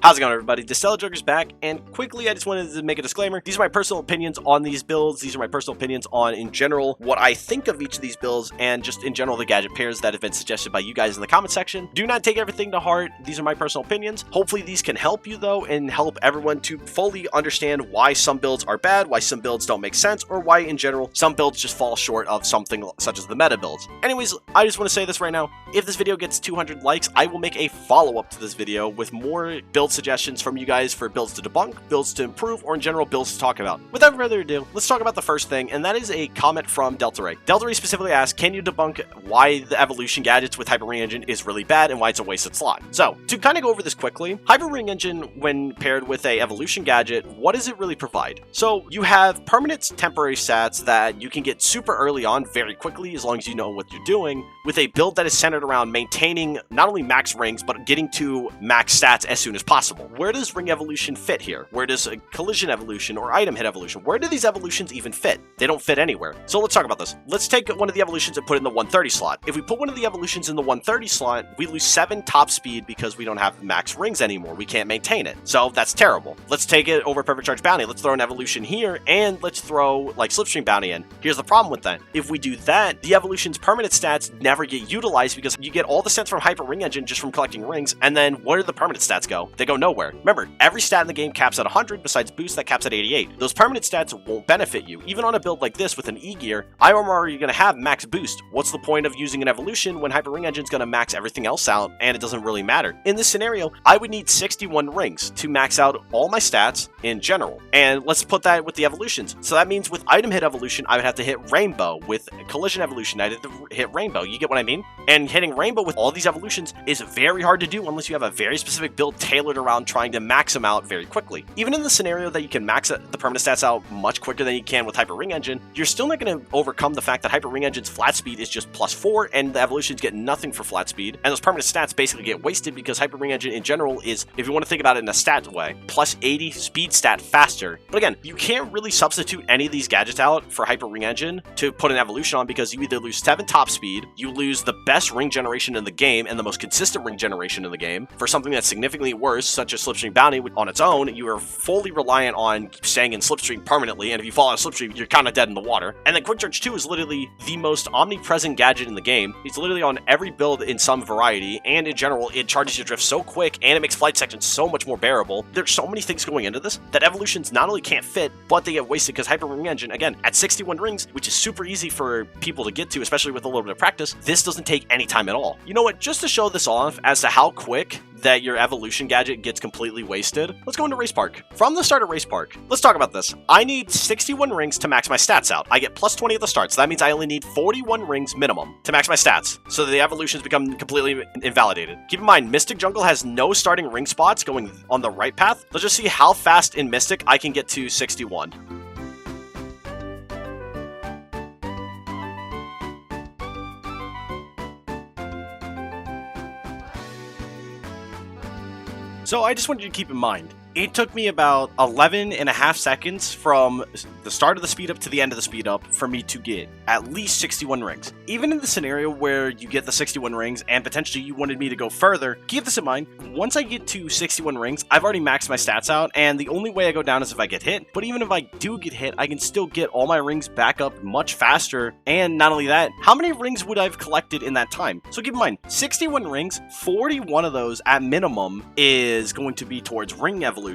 How's it going, everybody? DeltaRay's back, and quickly, I just wanted to make a disclaimer. These are my personal opinions on these builds. These are my personal opinions on, in general, what I think of each of these builds, and just in general, the gadget pairs that have been suggested by you guys in the comment section. Do not take everything to heart. These are my personal opinions. Hopefully, these can help you, though, and help everyone to fully understand why some builds are bad, why some builds don't make sense, or why, in general, some builds just fall short of something such as the meta builds. Anyways, I just want to say this right now. If this video gets 200 likes, I will make a follow-up to this video with more build suggestions from you guys for builds to debunk, builds to improve, or in general builds to talk about. Without further ado, let's talk about the first thing, and that is a comment from DeltaRay. DeltaRay specifically asked, can you debunk why the evolution gadgets with Hyper Ring Engine is really bad and why it's a wasted slot? So, to kind of go over this quickly, Hyper Ring Engine, when paired with a evolution gadget, what does it really provide? So, you have permanent temporary stats that you can get super early on very quickly as long as you know what you're doing, with a build that is centered around maintaining not only max rings, but getting to max stats as soon as possible. Where does ring evolution fit here? Where does a collision evolution or item hit evolution? Where do these evolutions even fit? They don't fit anywhere. So let's talk about this. Let's take one of the evolutions and put it in the 130 slot. If we put one of the evolutions in the 130 slot, we lose 7 top speed because we don't have max rings anymore. We can't maintain it. So that's terrible. Let's take it over Perfect Charge Bounty. Let's throw an evolution here, and let's throw like Slipstream Bounty in. Here's the problem with that. If we do that, the evolution's permanent stats never get utilized because you get all the stats from Hyper Ring Engine just from collecting rings, and then where do the permanent stats go? They go nowhere. Remember, every stat in the game caps at 100 besides boost that caps at 88. Those permanent stats won't benefit you. Even on a build like this with an E-gear, I'm already going to have max boost. What's the point of using an evolution when Hyper Ring Engine's going to max everything else out and it doesn't really matter? In this scenario, I would need 61 rings to max out all my stats in general. And let's put that with the evolutions. So that means with item hit evolution, I would have to hit Rainbow. With collision evolution, I'd have to hit Rainbow. You get what I mean? And hitting Rainbow with all these evolutions is very hard to do unless you have a very specific build tailored around trying to max them out very quickly. Even in the scenario that you can max the permanent stats out much quicker than you can with Hyper Ring Engine, you're still not going to overcome the fact that Hyper Ring Engine's flat speed is just +4 and the evolutions get nothing for flat speed, and those permanent stats basically get wasted because Hyper Ring Engine in general is, if you want to think about it in a stat way, +80 speed stat faster. But again, you can't really substitute any of these gadgets out for Hyper Ring Engine to put an evolution on because you either lose 7 top speed, you lose the best ring generation in the game and the most consistent ring generation in the game for something that's significantly worse, such as Slipstream Bounty. On its own, you are fully reliant on staying in Slipstream permanently, and if you fall out of Slipstream, you're kind of dead in the water. And then Quick Charge 2 is literally the most omnipresent gadget in the game. It's literally on every build in some variety, and in general, it charges your drift so quick, and it makes flight sections so much more bearable. There's so many things going into this that evolutions not only can't fit, but they get wasted because Hyper Ring Engine, again, at 61 rings, which is super easy for people to get to, especially with a little bit of practice, this doesn't take any time at all. You know what? Just to show this off as to how quick that your evolution gadget gets completely wasted, let's go into Race Park. From the start of Race Park, let's talk about this. I need 61 rings to max my stats out. I get +20 at the start, so that means I only need 41 rings minimum to max my stats, so the evolutions become completely invalidated. Keep in mind, Mystic Jungle has no starting ring spots going on the right path. Let's just see how fast in Mystic I can get to 61. So I just wanted you to keep in mind, it took me about 11.5 seconds from the start of the speed up to the end of the speed up for me to get at least 61 rings. Even in the scenario where you get the 61 rings and potentially you wanted me to go further, keep this in mind, once I get to 61 rings, I've already maxed my stats out, and the only way I go down is if I get hit. But even if I do get hit, I can still get all my rings back up much faster, and not only that, how many rings would I have collected in that time? So keep in mind, 61 rings, 41 of those at minimum is going to be towards ring evolution.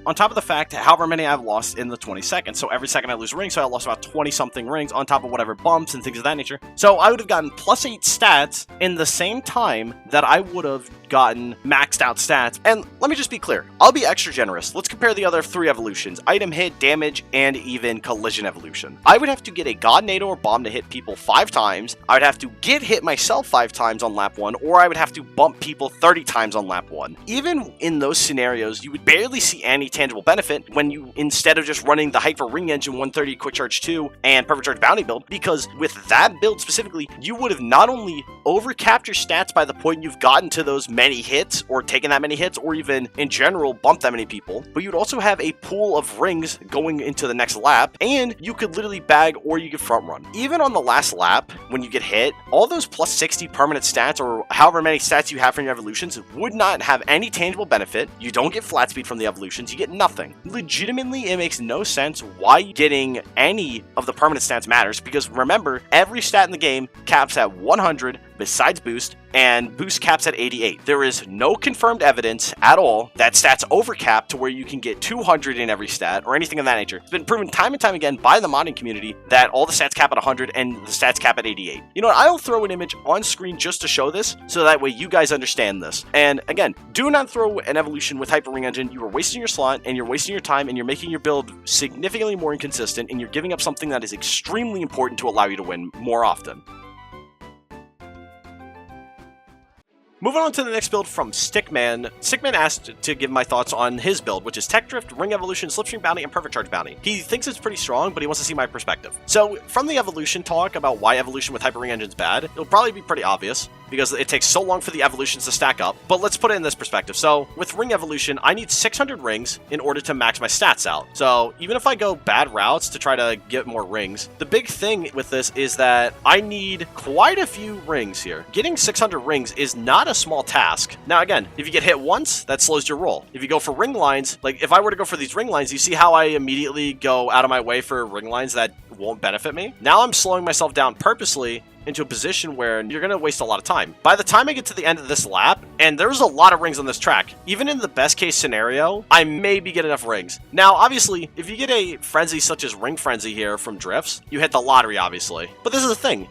On top of the fact, however many I've lost in the 20 seconds. So every second I lose a ring, so I lost about 20 something rings on top of whatever bumps and things of that nature. So I would have gotten +8 stats in the same time that I would have gotten maxed out stats. And let me just be clear, I'll be extra generous. Let's compare the other 3 evolutions: item hit, damage, and even collision evolution. I would have to get a God Nado or bomb to hit people 5 times. I would have to get hit myself 5 times on lap 1, or I would have to bump people 30 times on lap 1. Even in those scenarios, you would barely see any tangible benefit when you, instead of just running the Hyper Ring Engine 130 Quick Charge 2 and Perfect Charge Bounty build, because with that build specifically, you would have not only overcapped your stats by the point you've gotten to those many hits, or taken that many hits, or even in general bumped that many people, but you'd also have a pool of rings going into the next lap, and you could literally bag or you could front run. Even on the last lap, when you get hit, all those plus 60 permanent stats, or however many stats you have from your evolutions, would not have any tangible benefit. You don't get flat speed from the evolutions, you get nothing. Legitimately, it makes no sense why getting any of the permanent stats matters, because remember, every stat in the game caps at 100 besides boost, and boost caps at 88. There is no confirmed evidence at all that stats overcap to where you can get 200 in every stat or anything of that nature. It's been proven time and time again by the modding community that all the stats cap at 100 and the stats cap at 88. You know what? I'll throw an image on screen just to show this, so that way you guys understand this. And again, do not throw an evolution with Hyper Ring Engine. You are wasting your slot, and you're wasting your time, and you're making your build significantly more inconsistent, and you're giving up something that is extremely important to allow you to win more often. Moving on to the next build from Stickman. Stickman asked to give my thoughts on his build, which is Tech Drift, Ring Evolution, Slipstream Bounty, and Perfect Charge Bounty. He thinks it's pretty strong, but he wants to see my perspective. So, from the evolution talk about why evolution with Hyper Ring Engine is bad, it'll probably be pretty obvious, because it takes so long for the evolutions to stack up. But let's put it in this perspective. So, with Ring Evolution, I need 600 rings in order to max my stats out. So, even if I go bad routes to try to get more rings, the big thing with this is that I need quite a few rings here. Getting 600 rings is not a small task. Now, again, if you get hit once, that slows your roll. If you go for ring lines, like if I were to go for these ring lines, you see how I immediately go out of my way for ring lines that won't benefit me? Now I'm slowing myself down purposely into a position where you're going to waste a lot of time. By the time I get to the end of this lap, and there's a lot of rings on this track, even in the best case scenario, I maybe get enough rings. Now, obviously, if you get a frenzy such as Ring Frenzy here from drifts, you hit the lottery, obviously. But this is the thing.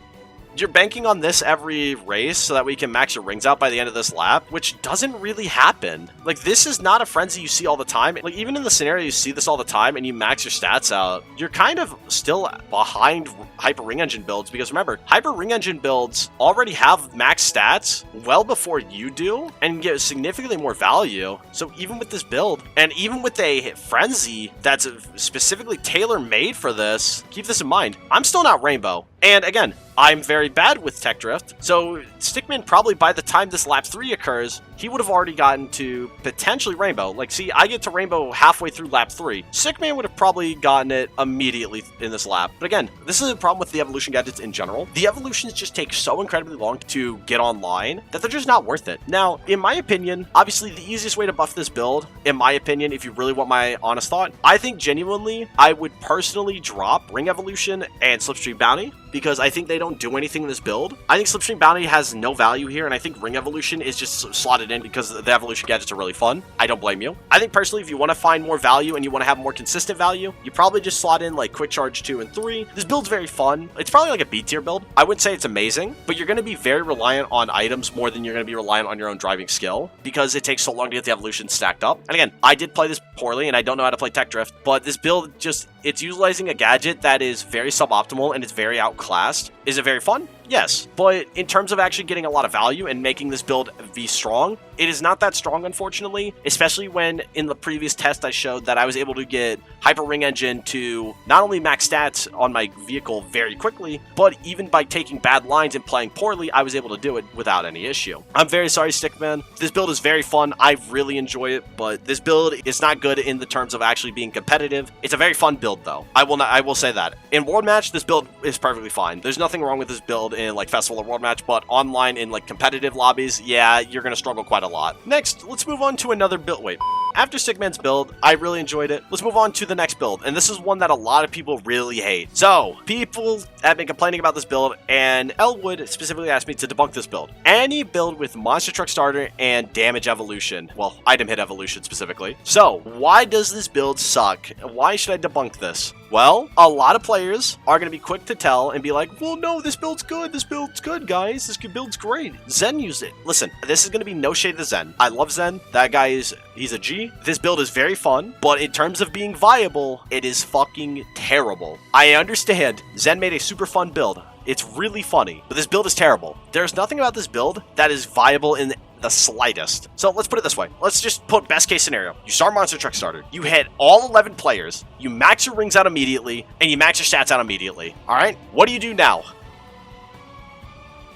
You're banking on this every race so that we can max your rings out by the end of this lap, which doesn't really happen. Like, this is not a frenzy you see all the time. Like, even in the scenario you see this all the time and you max your stats out, you're kind of still behind Hyper Ring Engine builds, because remember, Hyper Ring Engine builds already have max stats well before you do and get significantly more value. So even with this build, and even with a frenzy that's specifically tailor-made for this, keep this in mind, I'm still not Rainbow. And again, I'm very bad with Tech Drift, so Stickman probably by the time this lap 3 occurs, he would have already gotten to potentially Rainbow. Like, see, I get to Rainbow halfway through lap 3. Stickman would have probably gotten it immediately in this lap. But again, this is a problem with the evolution gadgets in general. The evolutions just take so incredibly long to get online that they're just not worth it. Now, in my opinion, obviously the easiest way to buff this build, in my opinion, if you really want my honest thought, I think genuinely I would personally drop Ring Evolution and Slipstream Bounty, because I think they don't do anything in this build. I think Slipstream Bounty has no value here, and I think Ring Evolution is just slotted in because the evolution gadgets are really fun. I don't blame you. I think personally, if you want to find more value and you want to have more consistent value, you probably just slot in like Quick Charge 2 and 3. This build's very fun. It's probably like a B tier build. I wouldn't say it's amazing, but you're going to be very reliant on items more than you're going to be reliant on your own driving skill, because it takes so long to get the evolutions stacked up. And again, I did play this poorly, and I don't know how to play Tech Drift, but this build just, it's utilizing a gadget that is very suboptimal and it's very outclassed. Is it very fun? Yes, but in terms of actually getting a lot of value and making this build be strong, it is not that strong, unfortunately, especially when in the previous test I showed that I was able to get Hyper Ring Engine to not only max stats on my vehicle very quickly, but even by taking bad lines and playing poorly, I was able to do it without any issue. I'm very sorry, Stickman. This build is very fun. I really enjoy it, but this build is not good in the terms of actually being competitive. It's a very fun build, though. I will say that. In World Match, this build is perfectly fine. There's nothing wrong with this build in like Festival or World Match, but online in like competitive lobbies, yeah, you're gonna struggle quite a lot. Next, let's move on to another build. Wait, after Stickman's build, I really enjoyed it. Let's move on to the next build, and this is one that a lot of people really hate. So, people have been complaining about this build, and Eliwood specifically asked me to debunk this build. Any build with Monster Truck Starter and Damage Evolution, well, Item Hit Evolution specifically. So, why does this build suck? Why should I debunk this? Well, a lot of players are going to be quick to tell and be like, well, no, this build's good. This build's good, guys. This build's great. Zen used it. Listen, this is going to be no shade to Zen. I love Zen. That guy he's a G. This build is very fun, but in terms of being viable, it is fucking terrible. I understand Zen made a super fun build. It's really funny, but this build is terrible. There's nothing about this build that is viable in the slightest. So let's put it this way. Let's just put best case scenario. You start Monster Truck Starter. You hit all 11 players. You max your rings out immediately, and you max your stats out immediately. All right? What do you do now?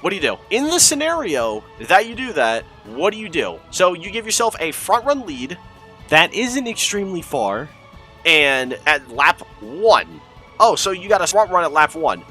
What do you do? In the scenario that you do that, what do you do? So you give yourself a front run lead that isn't extremely far, and at lap 1. Oh, so you got a front run at lap 1.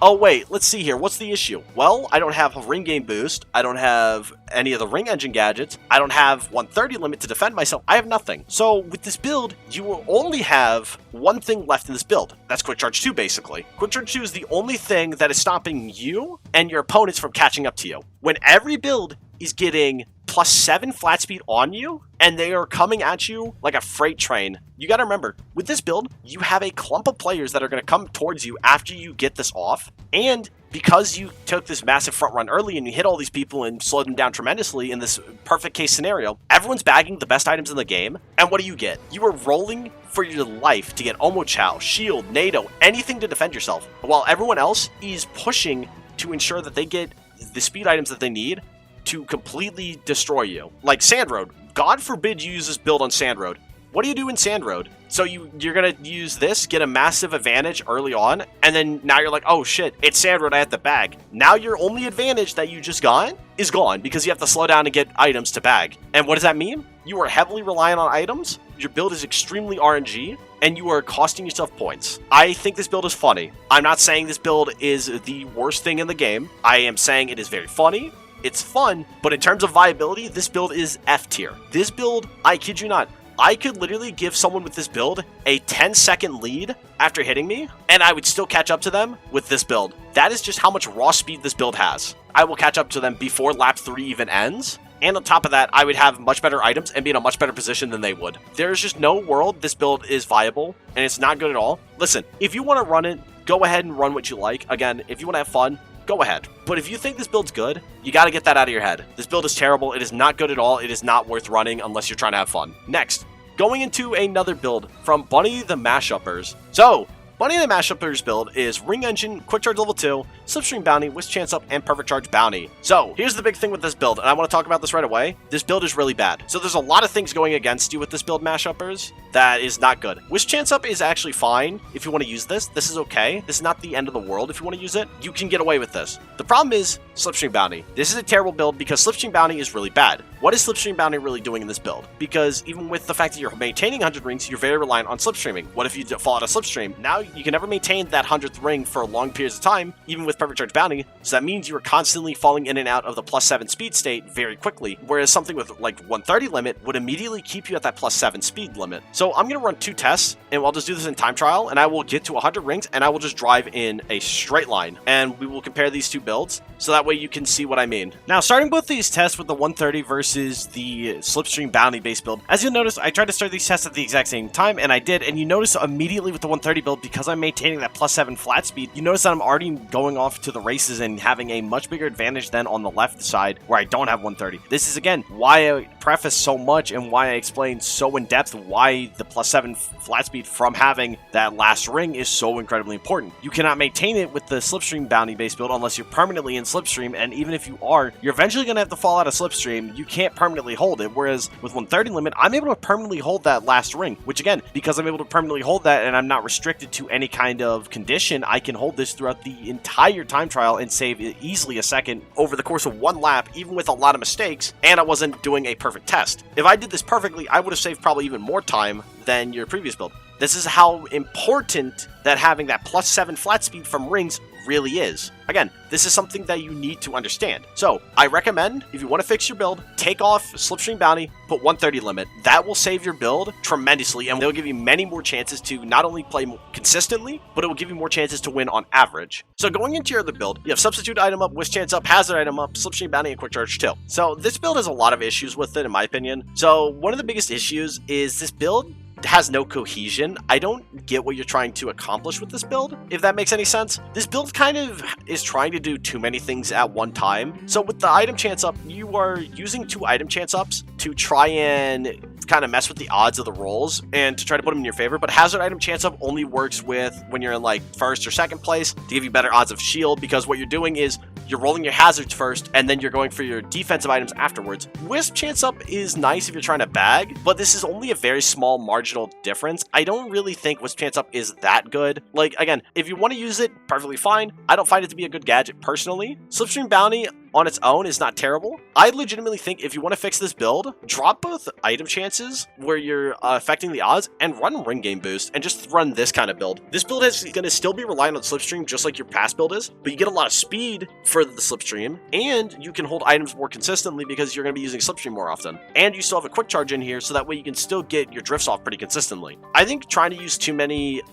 Oh, wait, let's see here. What's the issue? Well, I don't have a ring game boost. I don't have any of the ring engine gadgets. I don't have 130 limit to defend myself. I have nothing. So with this build, you will only have one thing left in this build. That's Quick Charge 2, basically. Quick Charge 2 is the only thing that is stopping you and your opponents from catching up to you. When every build is getting +7 flat speed on you, and they are coming at you like a freight train. You gotta remember, with this build, you have a clump of players that are gonna come towards you after you get this off, and because you took this massive front run early and you hit all these people and slowed them down tremendously in this perfect case scenario, everyone's bagging the best items in the game, and what do you get? You are rolling for your life to get Omochao, Shield, NATO, anything to defend yourself, while everyone else is pushing to ensure that they get the speed items that they need to completely destroy you. Like Sand Road. God forbid you use this build on Sand Road. What do you do in Sand Road? So you're gonna use this, get a massive advantage early on, and then now you're like, oh shit, it's Sand Road, I have to bag. Now your only advantage that you just got is gone because you have to slow down and get items to bag. And what does that mean? You are heavily reliant on items, your build is extremely RNG, and you are costing yourself points. I think this build is funny. I'm not saying this build is the worst thing in the game. I am saying it is very funny. It's fun, but in terms of viability, this build is F tier. This build, I kid you not, I could literally give someone with this build a 10-second lead after hitting me, and I would still catch up to them with this build. That is just how much raw speed this build has. I will catch up to them before lap 3 even ends, and on top of that, I would have much better items and be in a much better position than they would. There's just no world this build is viable, and it's not good at all. Listen, if you want to run it, go ahead and run what you like. Again, if you want to have fun, go ahead. But if you think this build's good, you got to get that out of your head. This build is terrible. It is not good at all. It is not worth running unless you're trying to have fun. Next, going into another build from Bunny the Mashuppers. So, Bunny the Mashuppers build is Ring Engine, Quick Charge Level 2, Slipstream Bounty, Whisk Chance Up, and Perfect Charge Bounty. So, here's the big thing with this build, and I want to talk about this right away. This build is really bad. So there's a lot of things going against you with this build, Mashuppers, that is not good. Whisk Chance Up is actually fine if you want to use this. This is okay. This is not the end of the world if you want to use it. You can get away with this. The problem is Slipstream Bounty. This is a terrible build because Slipstream Bounty is really bad. What is Slipstream Bounty really doing in this build? Because even with the fact that you're maintaining 100 rings, you're very reliant on slipstreaming. What if you fall out of slipstream? Now you can never maintain that 100th ring for long periods of time, even with Perfect Charge Bounty, so that means you are constantly falling in and out of the +7 speed state very quickly, whereas something with like 130 limit would immediately keep you at that +7 speed limit. So I'm going to run 2 tests, and I'll just do this in time trial, and I will get to 100 rings, and I will just drive in a straight line, and we will compare these 2 builds, so that way you can see what I mean. Now, starting both these tests with the 130 versus the Slipstream Bounty base build, as you'll notice, I tried to start these tests at the exact same time, and I did, and you notice immediately with the 130 build, because I'm maintaining that +7 flat speed, you notice that I'm already going off to the races and having a much bigger advantage than on the left side, where I don't have 130. This is, again, why I preface so much and why I explain so in depth why the +7 flat speed from having that last ring is so incredibly important. You cannot maintain it with the Slipstream Bounty base build unless you're permanently in Slipstream, and even if you are, you're eventually going to have to fall out of Slipstream. You can't permanently hold it, whereas with 130 limit, I'm able to permanently hold that last ring, which again, because I'm able to permanently hold that and I'm not restricted to any kind of condition, I can hold this throughout the entire time trial and save easily a second over the course of 1 lap, even with a lot of mistakes, and I wasn't doing a perfect test. If I did this perfectly, I would have saved probably even more time than your previous build. This is how important that having that +7 flat speed from rings really is. Again, this is something that you need to understand. So, I recommend, if you want to fix your build, take off Slipstream Bounty, put 130 limit. That will save your build tremendously, and it'll give you many more chances to not only play consistently, but it will give you more chances to win on average. So, going into your other build, you have Substitute Item up, Whisk Chance up, Hazard Item up, Slipstream Bounty, and Quick Charge 2. So, this build has a lot of issues with it, in my opinion. So, one of the biggest issues is this build has no cohesion. I don't get what you're trying to accomplish with this build, if that makes any sense. This build kind of is trying to do too many things at one time. So with the item chance up, you are using 2 item chance ups to try and kind of mess with the odds of the rolls and to try to put them in your favor, but hazard item chance up only works with when you're in like 1st or 2nd place to give you better odds of shield, because what you're doing is you're rolling your hazards first, and then you're going for your defensive items afterwards. Wisp Chance Up is nice if you're trying to bag, but this is only a very small marginal difference. I don't really think Wisp Chance Up is that good. Like, again, if you want to use it, perfectly fine. I don't find it to be a good gadget personally. Slipstream Bounty on its own is not terrible. I legitimately think if you want to fix this build, drop both item chances where you're affecting the odds and run ring game boost and just run this kind of build. This build is going to still be reliant on slipstream just like your past build is, but you get a lot of speed for the slipstream and you can hold items more consistently because you're going to be using slipstream more often. And you still have a quick charge in here so that way you can still get your drifts off pretty consistently. I think trying to use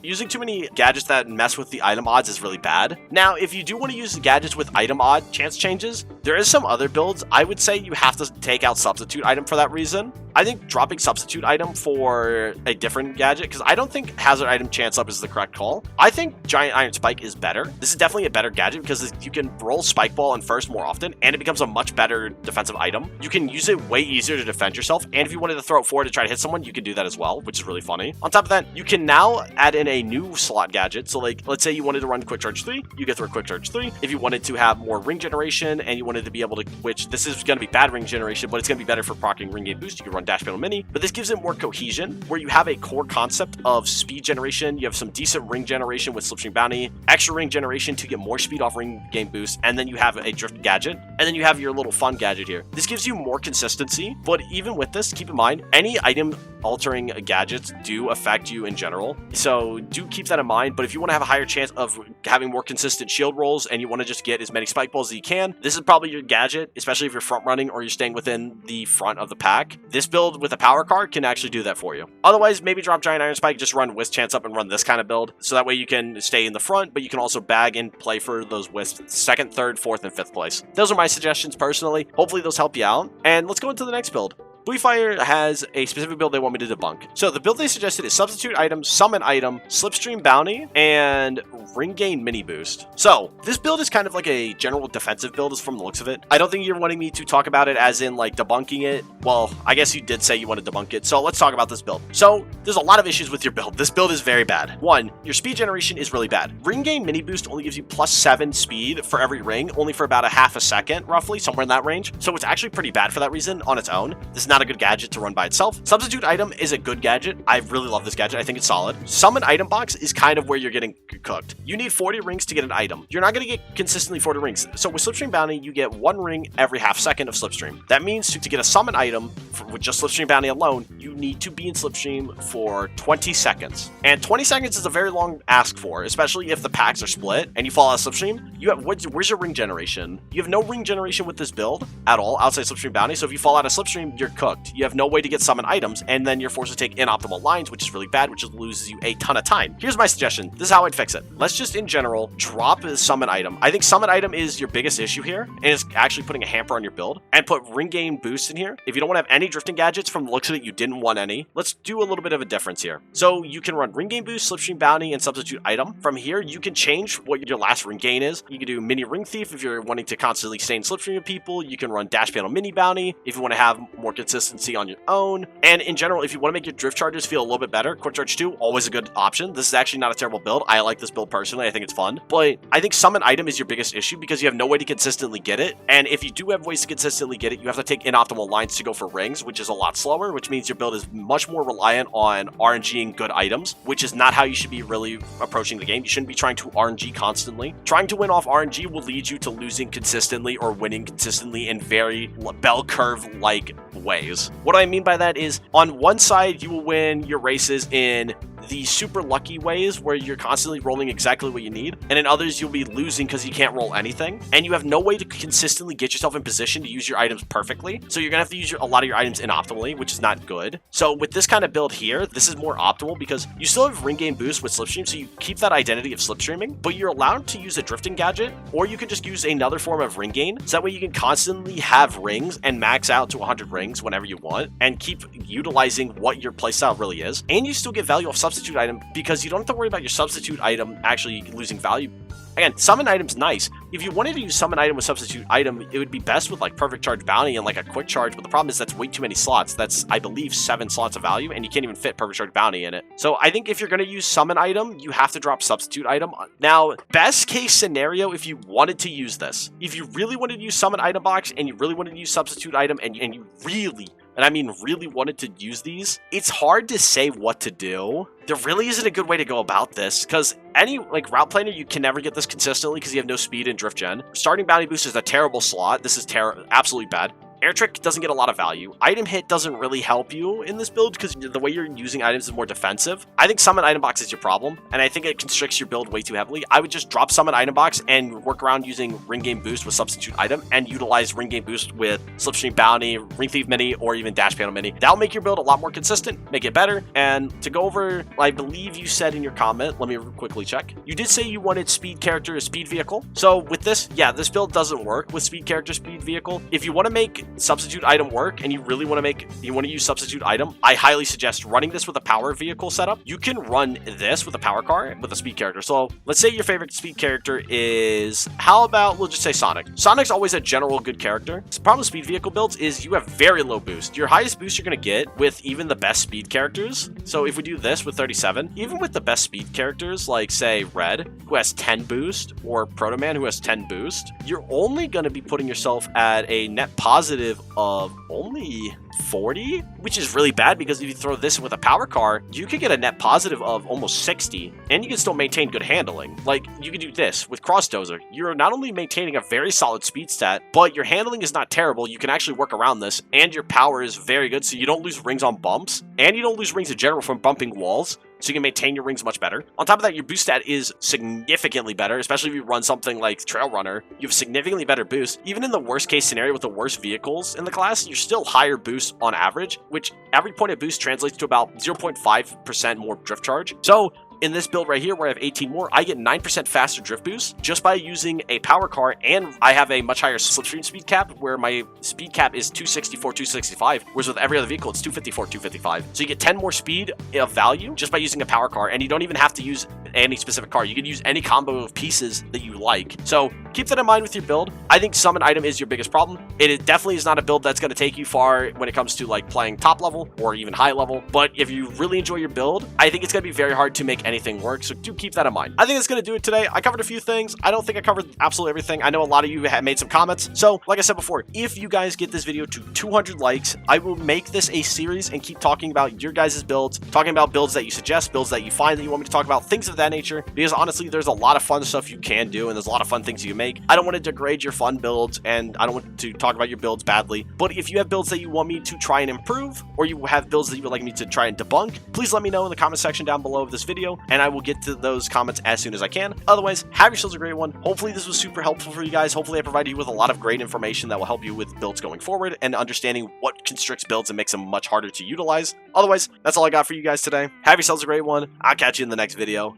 using too many gadgets that mess with the item odds is really bad. Now, if you do want to use the gadgets with item odd chance changes, there is some other builds. I would say you have to take out substitute item for that reason. I think dropping substitute item for a different gadget, because I don't think hazard item chance up is the correct call. I think giant iron spike is better. This is definitely a better gadget because you can roll spike ball and first more often, and it becomes a much better defensive item. You can use it way easier to defend yourself, and if you wanted to throw it forward to try to hit someone, you can do that as well, which is really funny. On top of that, you can now add in a new slot gadget. So like, let's say you wanted to run quick charge 3, you get through quick charge 3. If you wanted to have more ring generation and you wanted to be able to, which this is going to be bad ring generation, but it's going to be better for proccing ring game boost, you can run dash panel mini, but this gives it more cohesion where you have a core concept of speed generation. You have some decent ring generation with slipstream bounty, extra ring generation to get more speed off ring game boost, and then you have a drift gadget, and then you have your little fun gadget here. This gives you more consistency, but even with this, keep in mind, any item altering gadgets do affect you in general, so do keep that in mind. But if you want to have a higher chance of having more consistent shield rolls and you want to just get as many spike balls as you can, this is probably your gadget, especially if you're front running or you're staying within the front of the pack. This build with a power card can actually do that for you. Otherwise, maybe drop giant iron spike, just run wisp chance up and run this kind of build, so that way you can stay in the front, but you can also bag and play for those wisps second, third, fourth, and fifth place. Those are my suggestions personally. Hopefully those help you out, and let's go into the next build. Buifire has a specific build they want me to debunk. So the build they suggested is substitute item, summon item, slipstream bounty, and ring gain mini boost. So this build is kind of like a general defensive build, is from the looks of it. I don't think you're wanting me to talk about it as in like debunking it. Well, I guess you did say you want to debunk it. So let's talk about this build. So there's a lot of issues with your build. This build is very bad. One, your speed generation is really bad. Ring gain mini boost only gives you +7 speed for every ring, only for about a half a second, roughly, somewhere in that range. So it's actually pretty bad for that reason on its own. This is not a good gadget to run by itself. Substitute item is a good gadget. I really love this gadget. I think it's solid. Summon item box is kind of where you're getting cooked. You need 40 rings to get an item. You're not going to get consistently 40 rings. So with slipstream bounty, you get 1 ring every half second of slipstream. That means to get a summon item with just slipstream bounty alone, you need to be in slipstream for 20 seconds. And 20 seconds is a very long ask for, especially if the packs are split and you fall out of slipstream. You have, where's your ring generation? You have no ring generation with this build at all outside slipstream bounty. So if you fall out of slipstream, you're cooked. You have no way to get summon items, and then you're forced to take inoptimal lines, which is really bad, which loses you a ton of time. Here's my suggestion. This is how I'd fix it. Let's just, in general, drop the summon item. I think summon item is your biggest issue here, and it's actually putting a hamper on your build, and put ring gain boost in here. If you don't want to have any drifting gadgets, from the looks of it, you didn't want any. Let's do a little bit of a difference here. So you can run ring gain boost, slipstream bounty, and substitute item. From here, you can change what your last ring gain is. You can do mini ring thief if you're wanting to constantly stay in slipstream with people. You can run dash panel mini bounty if you want to have more consistency on your own. And in general, if you want to make your drift charges feel a little bit better, quick charge 2, always a good option. This is actually not a terrible build. I like this build personally. I think it's fun. But I think summon item is your biggest issue because you have no way to consistently get it. And if you do have ways to consistently get it, you have to take inoptimal lines to go for rings, which is a lot slower, which means your build is much more reliant on RNGing good items, which is not how you should be really approaching the game. You shouldn't be trying to RNG constantly. Trying to win off RNG will lead you to losing consistently or winning consistently in very bell curve-like ways. What I mean by that is, on one side, you will win your races in the super lucky ways where you're constantly rolling exactly what you need, and in others you'll be losing because you can't roll anything, and you have no way to consistently get yourself in position to use your items perfectly, so you're gonna have to use a lot of your items inoptimally, which is not good. So with this kind of build here, this is more optimal because you still have ring gain boost with slipstream, so you keep that identity of slipstreaming, but you're allowed to use a drifting gadget, or you can just use another form of ring gain, so that way you can constantly have rings and max out to 100 rings whenever you want, and keep utilizing what your playstyle really is, and you still get value off substitute item because you don't have to worry about your substitute item actually losing value Again, summon item's nice. If you wanted to use summon item with substitute item, it would be best with like perfect charge bounty and like a quick charge, but the problem is that's way too many slots. That's, I believe, 7 slots of value, and you can't even fit perfect charge bounty in it. So I think if you're going to use summon item, you have to drop substitute item. Now, best case scenario, if you wanted to use this, if you really wanted to use summon item box and you really wanted to use substitute item and you really, and I mean really wanted to use these, it's hard to say what to do. There really isn't a good way to go about this, because any like route planner, you can never get this consistently because you have no speed in drift gen. Starting bounty boost is a terrible slot. This is absolutely bad. Air Trick doesn't get a lot of value. Item Hit doesn't really help you in this build because the way you're using items is more defensive. I think Summon Item Box is your problem, and I think it constricts your build way too heavily. I would just drop Summon Item Box and work around using Ring Game Boost with Substitute Item and utilize Ring Game Boost with Slipstream Bounty, Ring Thief Mini, or even Dash Panel Mini. That'll make your build a lot more consistent, make it better. And to go over, I believe you said in your comment, let me quickly check. You did say you wanted Speed Character as Speed Vehicle. So with this, yeah, this build doesn't work with Speed Character, Speed Vehicle. If you want to make Substitute Item work and you really want to use substitute item, I highly suggest running this with a power vehicle setup. You can run this with a power car with a speed character. So let's say your favorite speed character is, how about, we'll just say Sonic. Sonic's always a general good character. The problem with speed vehicle builds is you have very low boost. Your highest boost you're going to get with even the best speed characters. So if we do this with 37, even with the best speed characters, like say Red, who has 10 boost, or Proto Man, who has 10 boost, you're only going to be putting yourself at a net positive of only 40, which is really bad, because if you throw this with a power car, you could get a net positive of almost 60, and you can still maintain good handling. Like, you could do this with Cross Dozer. You're not only maintaining a very solid speed stat, but your handling is not terrible. You can actually work around this, and your power is very good, so you don't lose rings on bumps, and you don't lose rings in general from bumping walls. So you can maintain your rings much better. On top of that, your boost stat is significantly better, especially if you run something like Trail Runner. You have significantly better boost. Even in the worst case scenario with the worst vehicles in the class, you're still higher boost on average, which every point of boost translates to about 0.5% more drift charge. So in this build right here, where I have 18 more, I get 9% faster drift boost just by using a power car, and I have a much higher slipstream speed cap, where my speed cap is 264, 265, whereas with every other vehicle, it's 254, 255. So you get 10 more speed of value just by using a power car, and you don't even have to use any specific car. You can use any combo of pieces that you like. So keep that in mind with your build. I think Summon Item is your biggest problem. It definitely is not a build that's going to take you far when it comes to like playing top level or even high level, but if you really enjoy your build, I think it's going to be very hard to make anything work, so do keep that in mind. I think that's going to do it today. I covered a few things. I don't think I covered absolutely everything. I know a lot of you have made some comments, so like I said before, if you guys get this video to 200 likes, I will make this a series and keep talking about your guys' builds, talking about builds that you suggest, builds that you find that you want me to talk about, things of that nature, because honestly, there's a lot of fun stuff you can do, and there's a lot of fun things you can make. I don't want to degrade your fun builds, and I don't want to talk about your builds badly, but if you have builds that you want me to try and improve, or you have builds that you would like me to try and debunk, please let me know in the comment section down below of this video, and I will get to those comments as soon as I can. Otherwise, have yourselves a great one. Hopefully this was super helpful for you guys. Hopefully I provided you with a lot of great information that will help you with builds going forward and understanding what constricts builds and makes them much harder to utilize. Otherwise, that's all I got for you guys today. Have yourselves a great one. I'll catch you in the next video.